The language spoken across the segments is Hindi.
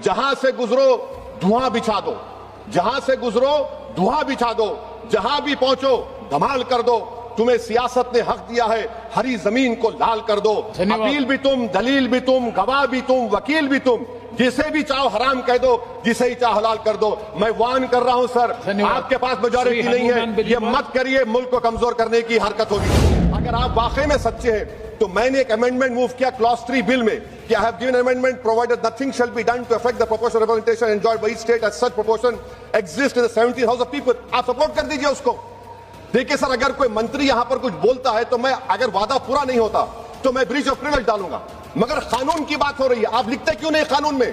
जहां से गुजरो धुआं बिछा दो, जहां से गुजरो धुआं बिछा दो, जहां भी पहुंचो धमाल कर दो। तुम्हें सियासत ने हक दिया है, हरी जमीन को लाल कर दो। अपील भी तुम, दलील भी तुम, गवाह भी तुम, वकील भी तुम, जिसे भी चाहो हराम कह दो, जिसे ही चाहो हलाल कर दो। मैं वार्न कर रहा हूं सर, आपके पास मेजॉरिटी नहीं है, ये मत करिए, मुल्क को कमजोर करने की हरकत होगी। अगर आप वाकई में सच्चे हैं तो मैंने एक अमेंडमेंट मूव किया क्लॉज 3 बिल में कि I have given amendment provided nothing shall be done to affect the proportional representation enjoyed by each state as such proportion exist in the 70 house of people. आप सपोर्ट कर दीजिए उसको। देखिए सर, अगर कोई मंत्री यहां पर कुछ बोलता है तो मैं, अगर वादा पूरा नहीं होता तो मैं ब्रीच ऑफ प्रिविलेज डालूंगा, मगर कानून की बात हो रही है, आप लिखते क्यों नहीं कानून में?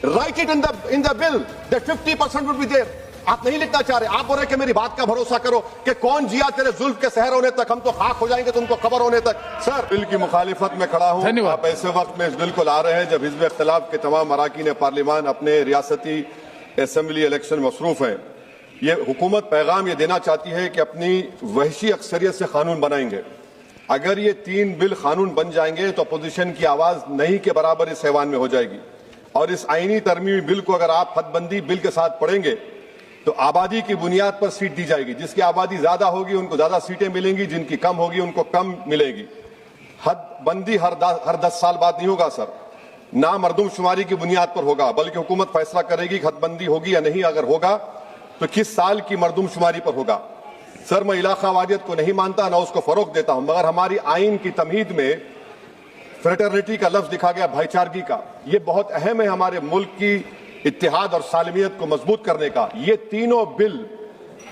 Write it in the bill that 50% would be there. आप नहीं लिखना चाह रहे, आप बोल रहे कि मेरी बात का भरोसा करो कि कौन जिया तेरे जुल्फ के शहर होने तक, हम तो खाक हो जाएंगे तुमको खबर होने तक। सर, बिल की मुखालिफत में खड़ा हूं। आप ऐसे वक्त में इस बिल को ला रहे हैं जब हिज़्ब इख्तिलाफ के तमाम अराकीन पार्लिमान अपने रियासती असेंबली इलेक्शन मसरूफ हैं। ये हुकूमत पैगाम ये देना चाहती है कि अपनी वहशी अक्सरियत से कानून बनाएंगे। अगर ये 3 बिल कानून बन जाएंगे तो अपोजिशन की आवाज नहीं के बराबर इस ऐवान में हो जाएगी। और इस आईनी तरमीमी बिल को अगर आप हदबंदी बिल के साथ पढ़ेंगे तो आबादी की बुनियाद पर सीट दी जाएगी। जिसकी आबादी ज्यादा होगी उनको ज्यादा सीटें मिलेंगी, जिनकी कम होगी उनको कम मिलेगी। हदबंदी हर 10 साल बाद नहीं होगा सर, ना मरदमशुमारी की बुनियाद पर होगा, बल्कि हुकूमत फैसला करेगी कि हदबंदी होगी या नहीं। अगर होगा तो किस साल की मरदमशुमारी पर होगा। सर, मैं इलाका वादियत को नहीं मानता, ना उसको फरोग देता हूं, मगर हमारी आइन की तमहीद में फ्रेटर्निटी का लफ्ज लिखा गया, भाईचारगी का। ये बहुत अहम है हमारे मुल्क की इत्तेहाद और सालमियत को मजबूत करने का। ये तीनों बिल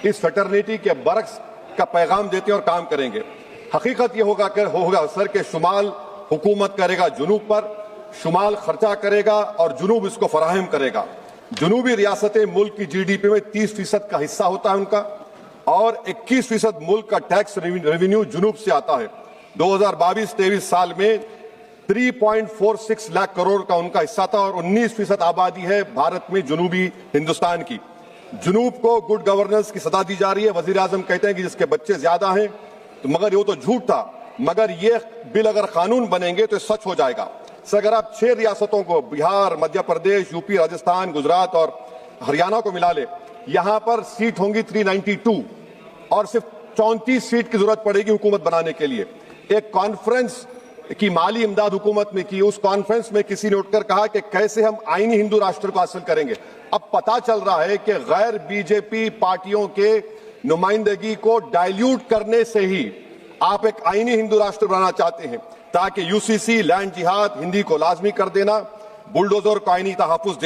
इस फ्रेटर्निटी के बरक्स का पैगाम देते और काम करेंगे। हकीकत ये होगा सर कि शुमाल हुकूमत करेगा जुनूब पर, शुमाल खर्चा करेगा और जुनूब इसको फराहम करेगा। जुनूबी रियासतें मुल्क की GDP में 30% का हिस्सा होता है उनका, और 21% मुल्क का टैक्स रेवेन्यू जुनूब से आता है। 2022-23 साल में 3.46 लाख करोड़ का उनका हिस्सा था, और 19% आबादी है भारत में जुनूबी हिंदुस्तान की। जुनूब को गुड गवर्नेंस की सदा दी जा रही है। वजीर आजम कहते हैं कि जिसके बच्चे ज्यादा हैं, तो मगर वो तो झूठ था। मगर ये बिल अगर कानून बनेंगे तो सच हो जाएगा। सर, अगर आप 6 रियासतों को, बिहार, मध्य प्रदेश, यूपी, राजस्थान, गुजरात और हरियाणा को मिला ले, यहां पर सीट होंगी 392, और सिर्फ 34 सीट की जरूरत पड़ेगी हुकूमत बनाने के लिए। एक कॉन्फ्रेंस की माली इमदाद हुकूमत में की, उस कॉन्फ्रेंस में किसी ने उठकर कहा कि कैसे हम आईनी हिंदू राष्ट्र को हासिल करेंगे। अब पता चल रहा है कि गैर बीजेपी पार्टियों के नुमाइंदगी को डाइल्यूट करने से ही आप एक आईनी हिंदू राष्ट्र बनाना चाहते हैं, ताकि UCC, लैंड जिहाद, हिंदी को लाजमी कर देना, बुलडोजर को आईनी तहफ्फुज देना।